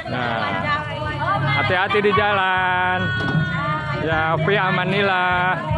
Nah, hati-hati di jalan. Ya, fi amanillah.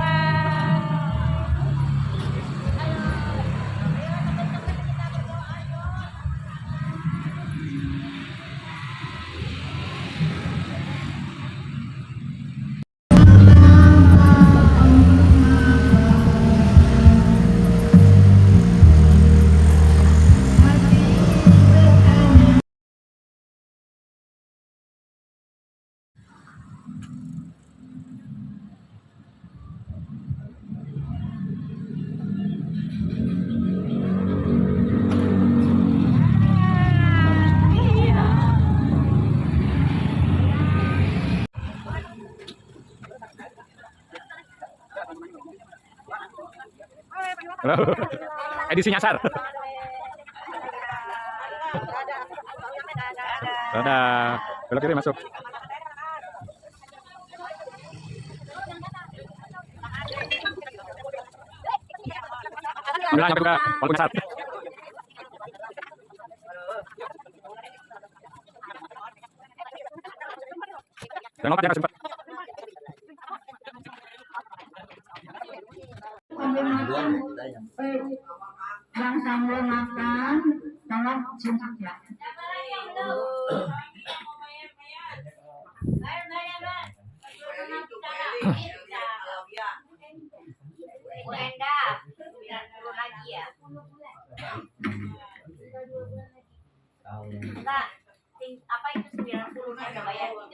Halo. Edisi nyasar. Dadah. Belok kiri masuk. Alhamdulillah nyampe juga walaupun nyasar. Jangan lupa jangan sempat. Yang sambil makan, tolong jemput ya.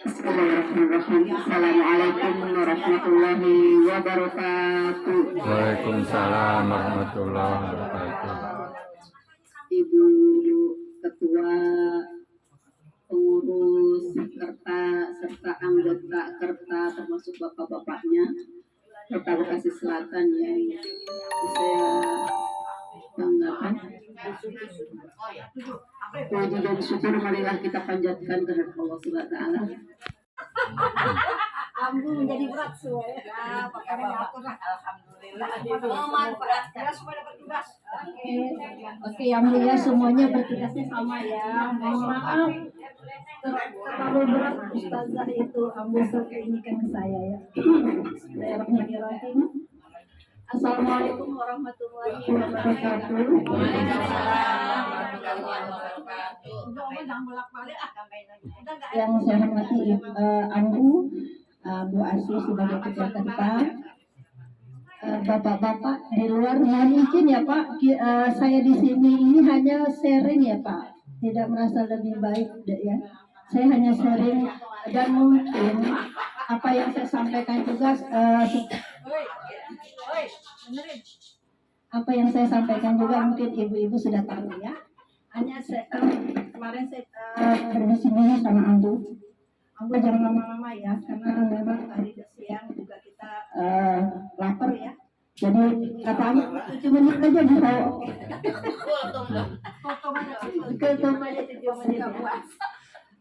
Assalamualaikum warahmatullahi wabarakatuh. Waalaikumsalam warahmatullahi wabarakatuh. Ibu Ketua, pengurus, serta anggota Kerta termasuk bapak-bapaknya Kerta Bekasi Selatan yang saya banggakan. Puji dan syukur marilah kita panjatkan kehadirat Allah Subhanahu wa taala. Ambu menjadi berat suara. Alhamdulillah. Memanfaatkan semua dapat tugas. Oke, yang mulia semuanya bertugasnya sama ya. Mohon maaf terlalu berat Ustazah itu Ambu keinikan ke saya ya. Bismillahirrahmanirrahim. Assalamualaikum warahmatullahi wabarakatuh. Yang saya hormati Ambu, Bu Asih sebagai Ketua Kerta, bapak-bapak di luar, mohon izin ya Pak, saya di sini ini hanya sharing ya Pak, tidak merasa lebih baik ya. Saya hanya sharing dan mungkin apa yang saya sampaikan juga apa yang saya sampaikan juga mungkin ibu-ibu sudah tahu ya. Hanya kemarin saya berdiskusi sama Ambu jangan lama-lama ya, karena memang hari siang juga kita lapar ya. Jadi katanya 7 menit aja bisa. Ketum aja 7 menit ya.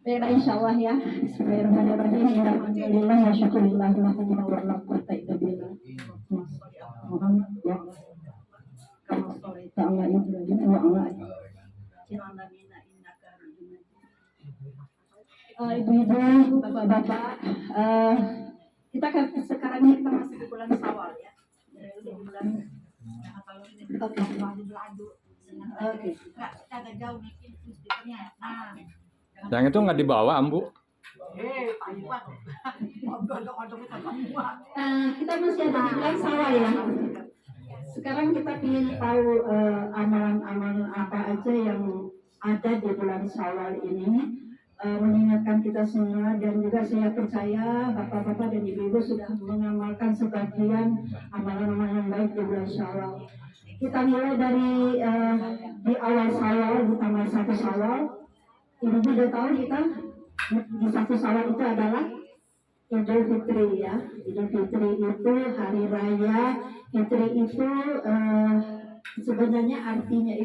Baiklah insyaallah ya. Bismillahirrahmanirrahim. Alhamdulillah wa syukurillah wa la quwwata illa billah. Muhammad ya. Kama sholaita ala Ibrahim wa ala ibu-ibu, bapak-bapak, kita kan sekarang ini kita masih di bulan Syawal ya. Di bulan Oke. Agak jauh nih speakernya. Nah, Yang itu nggak dibawa, Ambu? Kita masih ada di bulan Syawal ya. Sekarang kita ingin tahu amalan-amalan apa aja yang ada di bulan Syawal ini, mengingatkan kita semua, dan juga saya percaya bapak-bapak dan ibu-ibu sudah mengamalkan sebagian amalan-amalan baik di bulan Syawal. Kita mulai dari di awal Syawal, di tanggal 1 Syawal. Ibu sudah tahu kita di 1 Syawal itu adalah Idul Fitri ya. Idul Fitri itu hari raya. Fitri itu sebenarnya artinya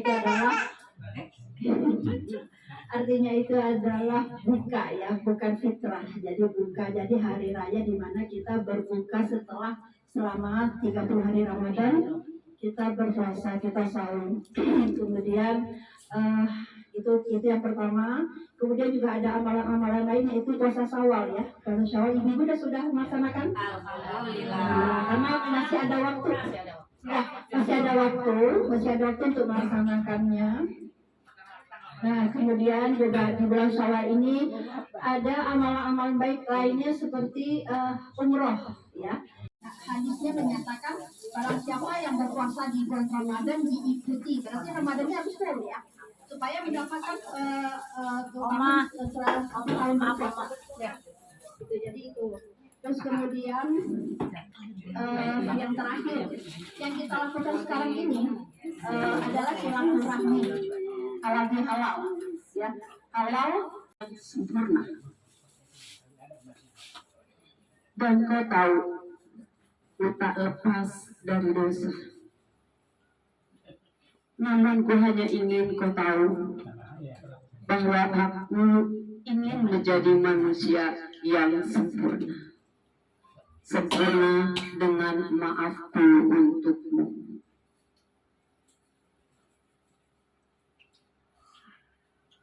itu adalah buka ya, bukan fitrah. Jadi buka, jadi hari raya di mana kita berbuka setelah selama 30 hari Ramadan kita berpuasa, kita sahur. Kemudian Itu yang pertama. Kemudian juga ada amalan-amalan lain yaitu puasa Syawal ya. Puasa Syawal ibu sudah melaksanakan? Alhamdulillah. Karena masih ada waktu. Ya, masih ada waktu untuk melaksanakannya. Nah, kemudian juga di bulan Syawal ini ada amalan-amalan baik lainnya seperti umroh ya. Hadisnya menyatakan barang siapa yang berpuasa di bulan Ramadan diikuti, berarti Ramadannya harus full ya, supaya mendapatkan keutamaan satu tahun berpuasa. Ya. Gitu, jadi itu. Terus kemudian yang terakhir yang kita lakukan sekarang ini adalah silaturahmi halal ya, halal sempurna. Dan kau tahu ku tak lepas dari dosa. Namun ku hanya ingin kau tahu bahwa aku ingin menjadi manusia yang sempurna. Sempurna dengan maafku untukmu.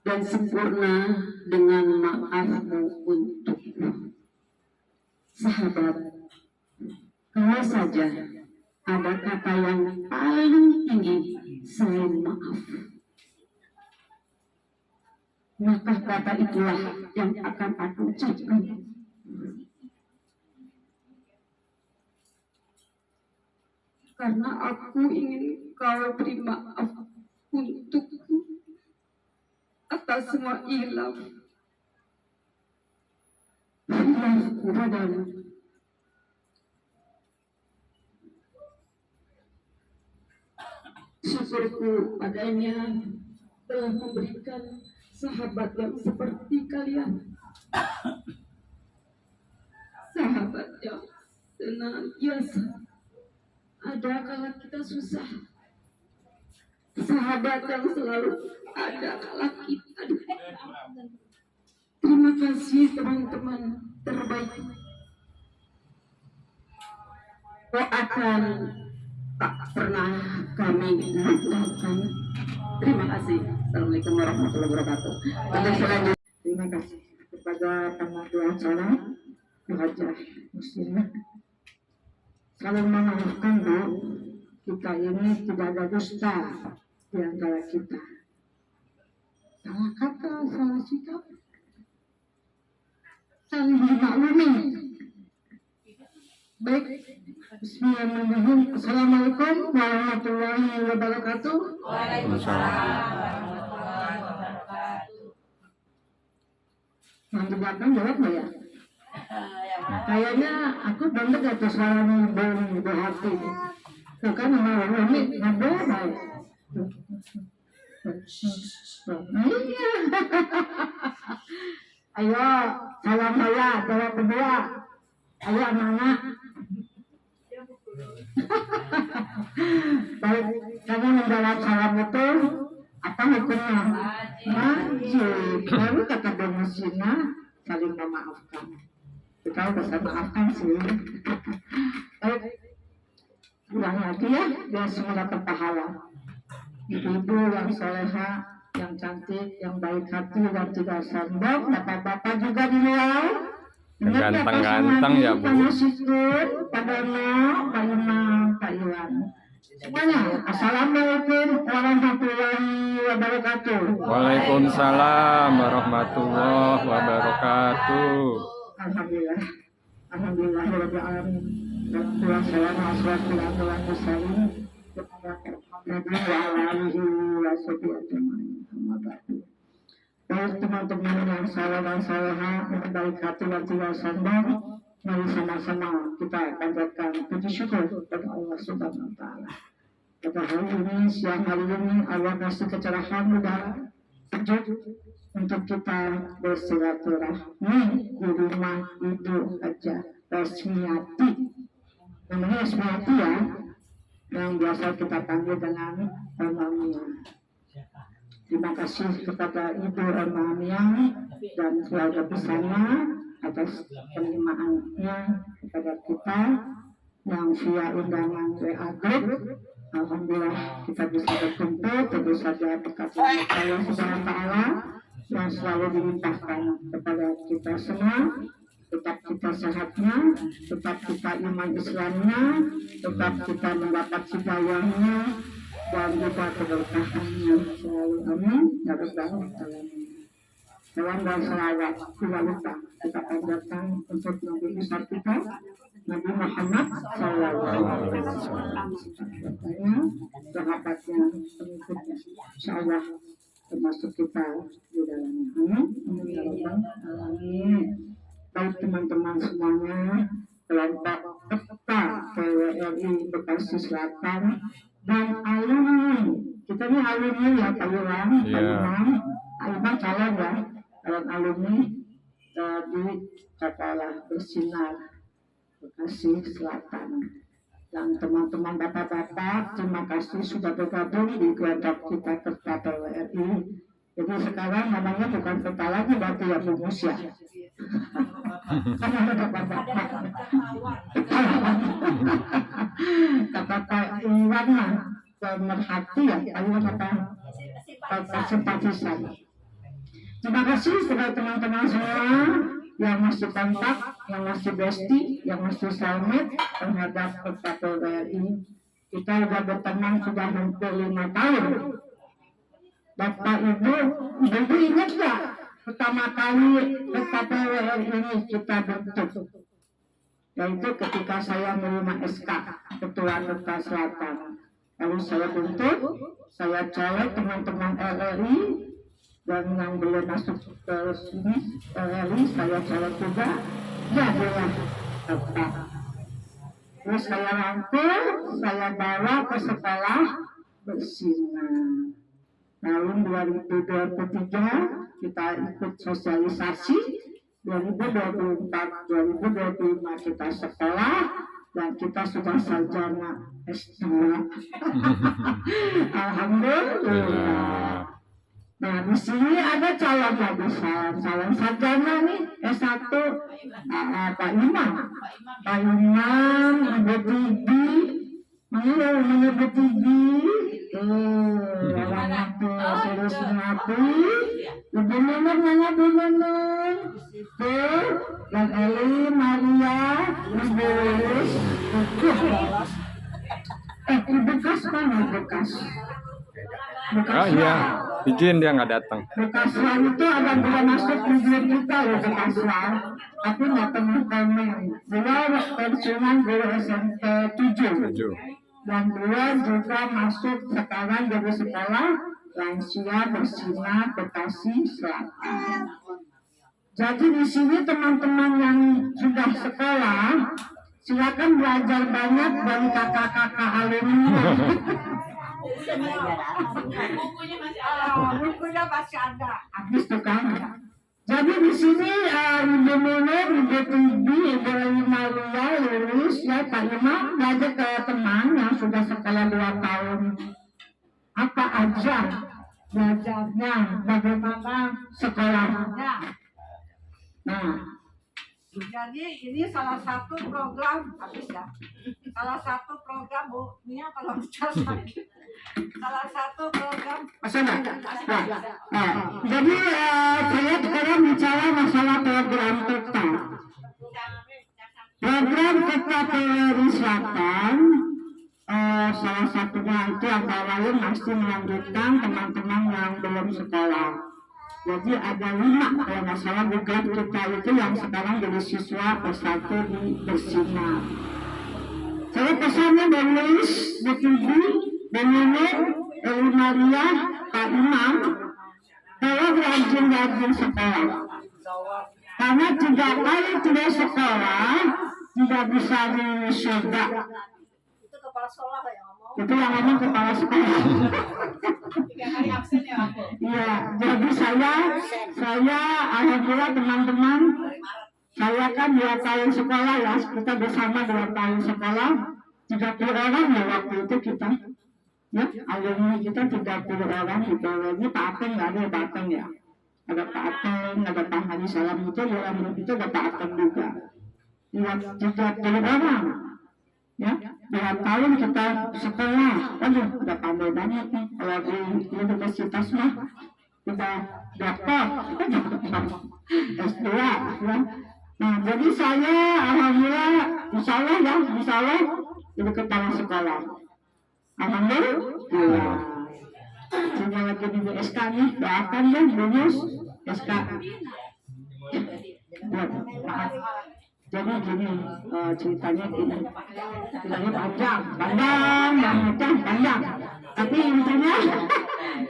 Dan sempurna dengan maafmu untukmu. Sahabat, kalau saja ada kata yang paling tinggi selain maaf, maka kata itulah yang akan aku ucapkan. Karena aku ingin kau beri maaf untukku atas semua hilafku padamu. Syukurku padanya telah memberikan sahabat yang seperti kalian. Sahabat yang senantiasa ada kala kita susah. Sahabat yang selalu ada kala kita. Terima kasih teman-teman terbaik. Kau akan tak pernah kami lupakan. Terima kasih. Assalamualaikum warahmatullahi wabarakatuh. Untuk selanjutnya, terima kasih kepada pemandu acara Muhajirah Muslimah. Saling memaafkan, Bu. Kita ini tidak ada dusta di antara kita. Salah kata, salah sikap, saling dimaklumi. Baik. Bismillahirrahmanirrahim. Assalamualaikum warahmatullahi wabarakatuh. Waalaikumsalam. Yang di belakang jawab nggak ya? Kayaknya aku banget ya tuh suaranya belum berarti. Tuh kan sama Umi ngobrol baik. Iya. Ayo, salam saya, jawab kedua. Ayo anak-anak. Baik, kamu menjawab salam itu apa hukumnya? Wajib. Baru kata Domusina saling memaafkan. Kita bisa maafkan sih. Baik, ulang lagi ya, biar semua dapat pahala. Ibu-ibu yang soleha, yang cantik, yang baik hati, dan tidak sombong. Bapak-bapak juga di luar. Ganteng-ganteng ya, Bu. Pak Syukur, Pak Dono, Pak Imam, Pak Iwan. Semuanya, Assalamualaikum warahmatullahi wabarakatuh. Waalaikumsalam warahmatullahi wabarakatuh. Alhamdulillah. Alhamdulillah rabbil alamin. Wassalamu ala mursalin. Nabi wa alihi wa sahbihi ajmain. Amma ba'du. Baik teman-teman yang salah dan salehah, yang baik hati dan tidak sombong, mari sama-sama kita panjatkan puji syukur kepada Allah Subhanahu wa taala. Pada hari ini, siang hari ini, Allah kasih kecerahan udara sejuk untuk kita bersilaturahmi di rumah Ibu Haja Resmiati. Namanya Resmiati ya, yang biasa kita panggil dengan Mamiya. Terima kasih kepada Ibu Mamiya dan keluarga besarnya atas penerimaannya kepada kita yang via undangan WA Group Alhamdulillah kita bisa berkumpul, tentu saja berkat Allah Subhanahu wa Ta'ala yang selalu dilimpahkan kepada kita semua. Tetap kita sehatnya, tetap kita iman Islamnya, tetap kita mendapat hidayahnya dan juga keberkahannya selalu. Amin ya rabbal alamin. Salam dan salawat tidak lupa kita panjatkan untuk Nabi besar kita Nabi Muhammad SAW, sahabatnya, pengikutnya, insyaallah termasuk kita di dalamnya. Amin. Amin ya rabbal alamin. Baik teman-teman semuanya, kelompok peserta PWRI Bekasi Selatan dan alumni. Kita ini alumni ya Pak Yulang, Pak Imam calon ya, calon alumni di Sekolah Bersinar Bekasi Selatan. Dan teman-teman bapak-bapak, terima kasih sudah bergabung di kelompok kita peserta PWRI. Jadi sekarang namanya bukan peta lagi, berarti ya rumus ya. Kata Pak Iwan mah pemerhati ya, Pak Iwan kata simpatisan. Terima kasih kepada teman-teman semua yang masih kontak, yang masih bestie, yang masih soulmate terhadap peserta PWRI. Kita sudah berteman sudah hampir 5 tahun. Bapak Ibu ingat gak pertama kali peserta PWRI ini kita bentuk? Yaitu ketika saya menerima SK Ketua Kota Selatan. Lalu saya bentuk, saya colek teman-teman LRI, dan yang belum masuk ke sini LRI saya colek juga. Jadilah Bapak. Terus saya rangkul, saya bawa ke sekolah Bersinar. Tahun 2023 kita ikut sosialisasi, 2024-2025 kita sekolah, dan kita sudah sarjana S2. Alhamdulillah. Nah di sini ada calon lagi, calon sarjana nih S1, Pak Imam, Ibu Tibi, Ibu Tibi. Orang itu serius mengaku. Ibu Neneng mana Bu Neneng? Dan Eli, Maria, Ibu Lilis. Bekas mana bekas? Oh iya, izin dia nggak datang. Bekaswan itu ada dua masuk di grup kita ya Bekaswan, tapi nggak pernah komen. Dia pensiunan guru SMP 7. Dan dia juga masuk sekarang dari sekolah Lansia Bersinar Bekasi Selatan. Jadi di sini teman-teman yang sudah sekolah, silakan belajar banyak dari kakak-kakak alumni. Bukunya masih ada. Habis tuh kan. Jadi di sini Ibu Munir, Ibu Tibi, Ibu Maria, Lilis, ya Pak Imam ngajak ke teman yang sudah sekolah 2 tahun. Apa aja belajarnya, bagaimana sekolahnya. Nah, jadi ini salah satu program, habis ya. Salah satu program Bu Nia kalau bicara lagi. Salah satu program. Jadi saya sekarang bicara masalah program kita. Program kita PWRI Selatan, salah satunya itu antara lain masih melanjutkan teman-teman yang belum sekolah. Jadi ada 5 kalau nggak salah program kita itu yang sekarang jadi siswa S1 di Bersinar. Saya pesannya dari Lilis, Betibi, Benyamin, Eli Maria, Pak Imam, kalau rajin-rajin sekolah. Karena 3 kali tidak sekolah, tidak bisa di surga. Itu kepala sekolah ya ngomong. Itu yang ngomong kepala sekolah. 3 kali absen ya aku. Iya, jadi saya alhamdulillah teman-teman, saya kan 2 tahun sekolah ya, kita bersama 2 tahun sekolah, 30 orang ya waktu itu kita, ya alumni kita 30 orang gitu. Ini Pak Ateng nggak ada Pak Ateng ya, ada Pak Ateng, ada Pak Haji Salam itu, dalam grup itu ada Pak Ateng juga, ya 30 orang, ya. 2 tahun kita sekolah, aduh udah pandai banget nih kalau di universitas mah udah dokter, S2 ya. Nah jadi saya alhamdulillah insya Allah jadi kepala sekolah, alhamdulillah. Sudah lagi di SK nih, doakan deh lulus SK. Jadi gini ceritanya gini, ceritanya panjang banget, tapi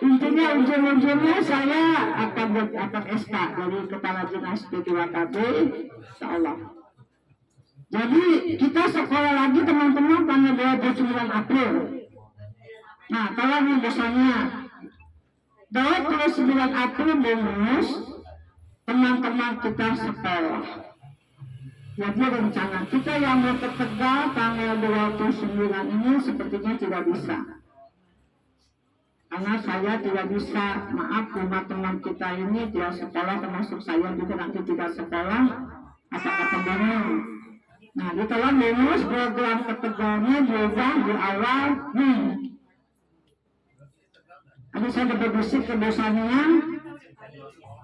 intinya ujung-ujungnya saya akan SK dari kepala dinas PPWKB, insya Allah. Jadi kita sekolah lagi teman-teman tanggal 29 April. Nah kalau misalnya 29 April lulus, teman-teman kita sekolah. Jadi rencana kita yang mau ke Tegal tanggal 29 ini sepertinya tidak bisa. Karena saya tidak bisa, maaf 5 teman kita ini tidak sekolah, termasuk saya juga nanti tidak sekolah, kata-kata bingung. Nah, di telah lulus program ke Tegalnya juga di awal nih. Tadi saya berbisik ke dosanya,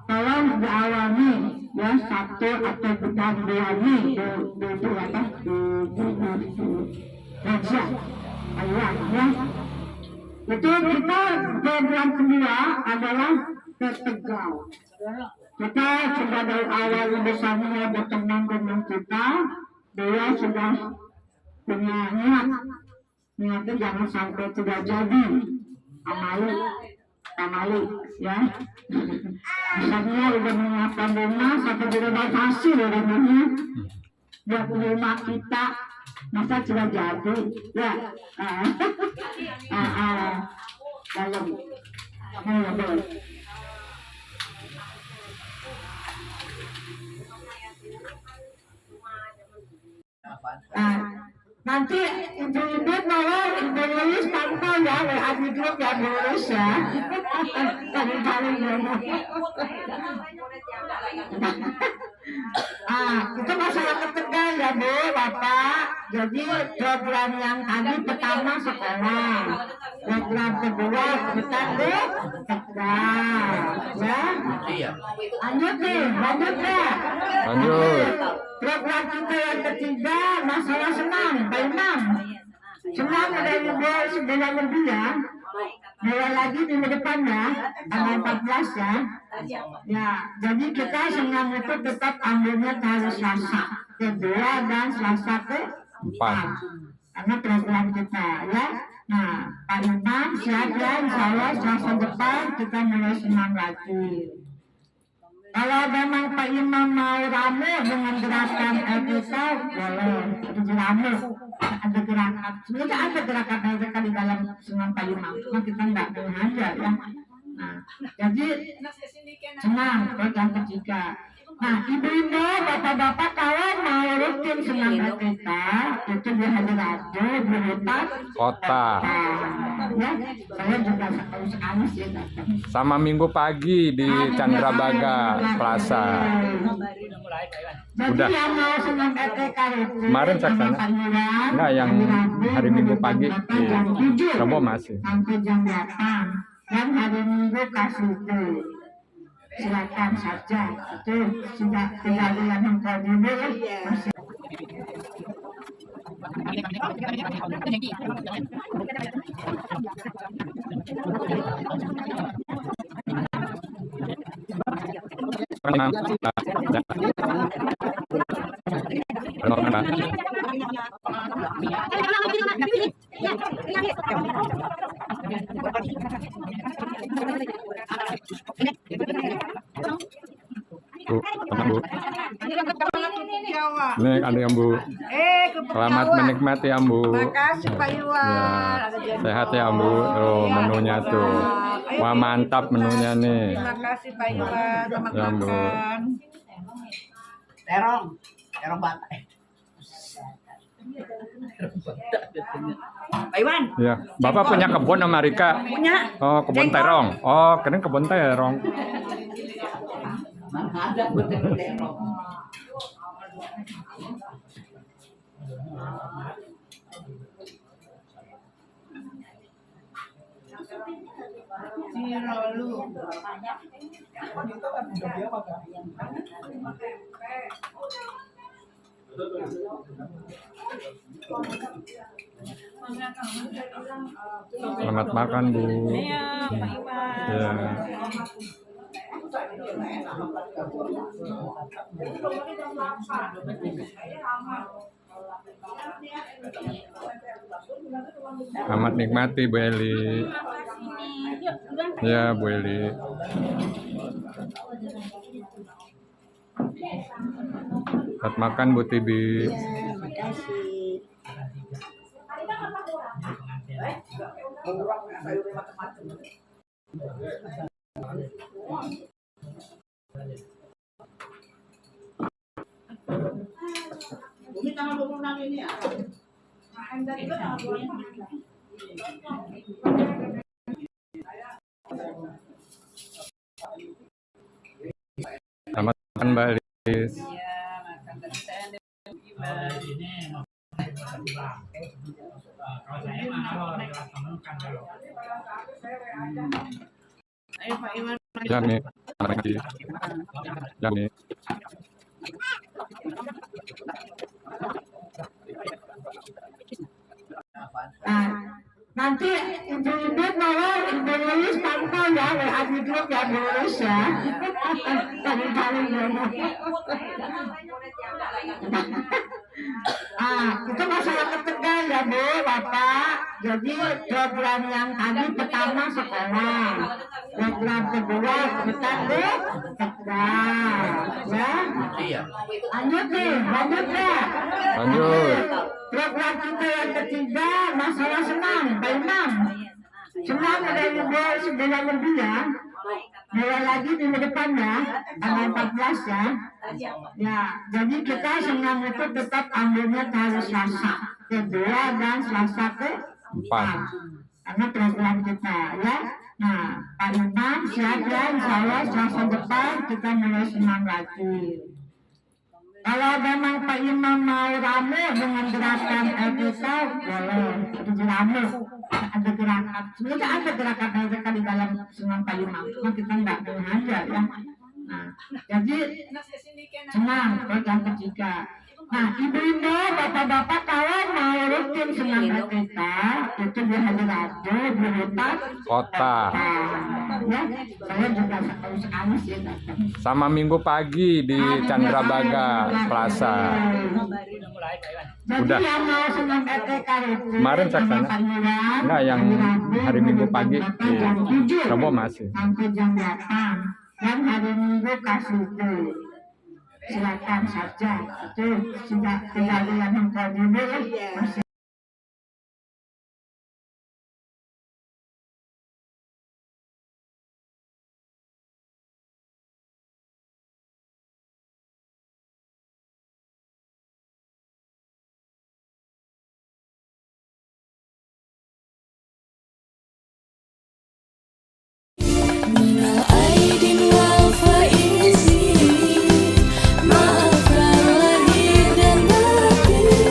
tolong diawali ya 1 atau bukan 2 nih itu apa raja ayat ya. Itu kita program kedua adalah ke Tegal. Kita sudah dari awal bersama berteman dengan kita, dia sudah punya niatnya jangan sampai tidak jadi. Amali ya. Misalnya udah menyiapkan rumah sampai direnovasi rumahnya buat rumah kita, masa tidak jadi ya. Dalam nanti ibu-ibu tolong ibu nulis pantau ya, WA di grup ya, nulis ya. Itu masyarakat Tegal ya Bu, Bapak. Jadi program yang tadi pertama sekolah, program kedua kita ke Tegal ya. Lanjut ya. Program kita yang ketiga masalah senam, Pak Imam. Senam ada juga 9 lebih ya. Mulai lagi minggu depan ya, tanggal 14 ya. Ya, jadi kita senam itu tetap ambilnya hari Selasa kedua dan Selasa ke-4. Karena program kita ya. Nah, Pak Imam siap ya, insya Allah Selasa depan kita mulai senam lagi. Kalau memang Pak Imam mau rame dengan gerakan kita, boleh rame. Ada gerakan, sebenarnya ada gerakan mereka di dalam senam Pak Imam, cuma kita nggak aja ya. Nah, jadi senam program ketiga. Nah, ibu-ibu, bapak-bapak kalau mau rutin senam kita, itu di hari Rabu di hutan kota. Ya, saya juga sekali sih datang. Sama Minggu pagi di Candrabaga Plaza. Jadi Udah. yang mau senam ETK itu Kemarin saya sana. Enggak, yang hari Minggu pagi di Rebo masih. sampai jam 8. Dan hari Minggu kasih itu silakan saja, itu sudah tinggal yang dulu ya. Masih. Bu, tenang Bu. Nih ada yang Bu. Selamat menikmati ya Bu. Makasih Pak Iwan. Ya, sehat ya Bu. Tuh menunya tuh. Wah mantap menunya nih. Terima kasih Pak Iwan. Selamat Ya, Bu. makan. Terong bata. Pak Iwan. Ya, Bapak punya kebun sama Rika? Punya. Oh, kebun terong. Oh, keren kebun terong. Mana ada terong. Selamat makan, Bu. Iya, Pak Iwan. Ya. Selamat nikmati, Bu Eli. Ya, Bu Eli. Selamat makan, Bu Tibi. Bumi tanggal 26 ini ya. Selamat makan, Mbak Elis. Iya, makan tadi saya ada Iwan. Ayo Pak Iwan. Ya, Mi. Selamat pagi. Ya, Mi. Nah, nanti ibu-ibu tolong Ibu Lilis pantau ya WA di grup ya Bu Lilis ya. Kali-kali ya. Itu masyarakat Tegal ya Bu, Bapak. Jadi program yang tadi pertama sekolah, program kedua kita ke Tegal, ya. Lanjut nih, lanjut ya. Lanjut. Program kita yang ketiga masalah senam, Pak Imam. Senam ada bulan lebih ya. Mulai lagi minggu depan ya, tanggal 14 ya. Ya, jadi kita senam itu tetap ambilnya hari Selasa kedua dan Selasa keempat. Karena program kita ya. Nah, Pak Imam siap ya, insya Allah Selasa depan kita mulai senam lagi. Kalau memang Pak Imam mau rame dengan gerakan kita, boleh. Itu rame. Ada gerakan. Sebenarnya ada gerakan LPK di dalam senam Pak Imam. Cuma kita nggak sengaja ya. Nah, jadi senam program ketiga. Nah, ibu-ibu, bapak-bapak kalau mau rutin senam LPK, itu di hari Rabu, di hutan Kota. Ya, saya juga sekali sih datang. Sama Minggu pagi di Candrabaga Plaza. Jadi Udah. yang mau senam LPK itu Kemarin saya sama sana. Pak Iwan, Enggak, yang hari Minggu pagi di jam 7 Robo masih. sampai jam 8 dan hari Minggu kasih itu silakan saja itu sudah kejadian yang dulu masih Minal aidin wal faizin, maafkan lahir dan batin.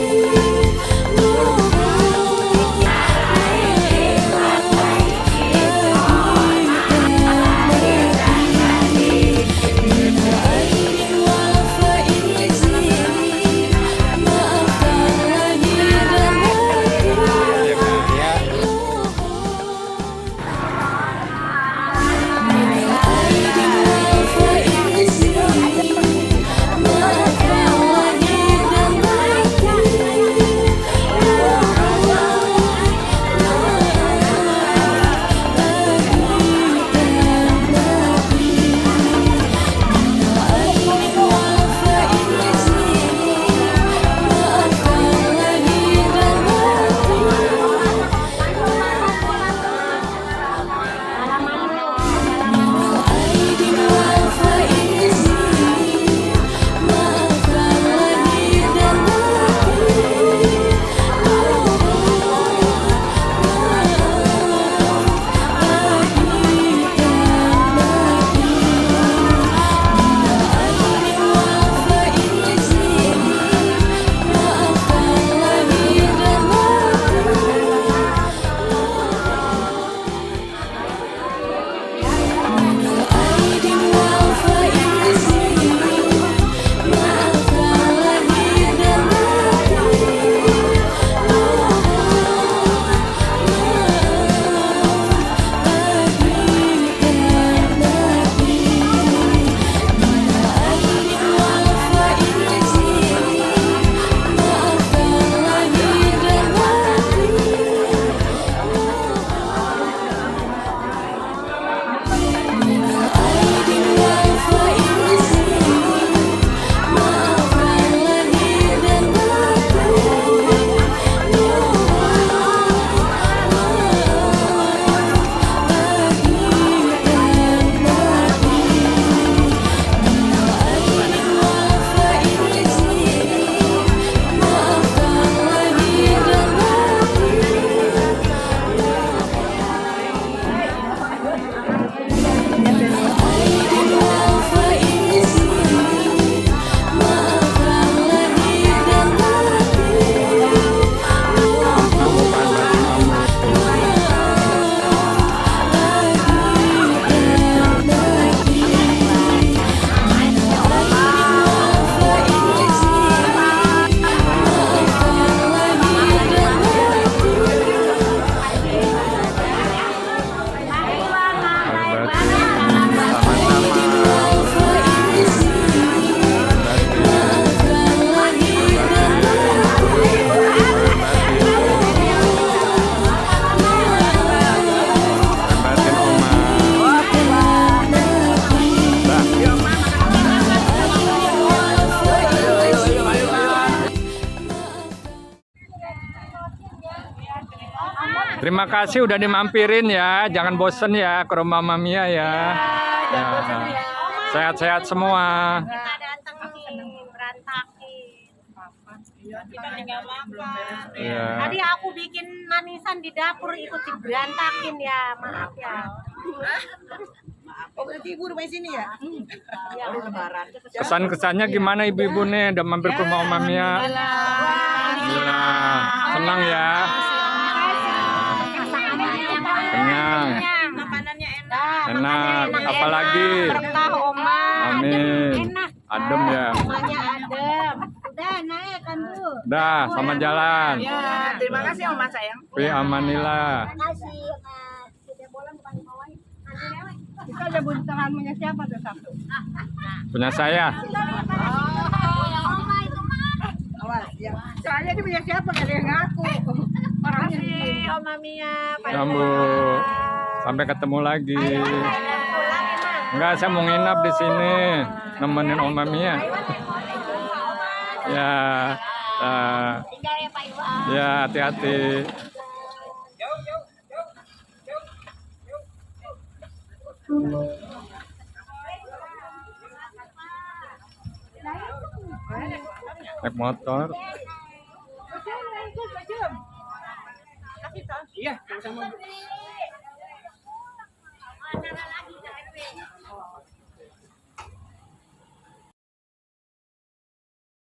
Terima kasih udah dimampirin ya. Jangan bosen ya ke rumah Mamia ya. Ya. Sehat-sehat semua. Kita datang nih berantakin. Kita tinggal makan. Ya. Tadi aku bikin manisan di dapur ikut diberantakin ya, maaf ya. Oh, berarti ibu udah main sini ya? Baru lebaran. Kesan-kesannya gimana ibu-ibu nih udah mampir ke rumah Mamia? Gila. Senang ya. Kenyang. Makanannya enak. Enak. Apalagi? Berkah Oma. Amin. Enak. Adem ya. Rumahnya adem. Udah naik kan Bu. Dah, sama jalan. Ya, terima kasih Oma sayang. Fi amanillah. Makasih Mas. Tidak boleh bukan bawah. Kita ada buntahan punya siapa tuh satu? Punya saya. Oma itu mah. Awas ya. Soalnya dia punya siapa gak ada yang ngaku. Orangnya di sini. Oma Mia. Kamu sampai ketemu lagi. Enggak, saya mau nginap di sini nemenin Om Mamia. Ya. Tinggal ya Pak Iwan. Ya, hati-hati. Naik motor. Iya, sama-sama.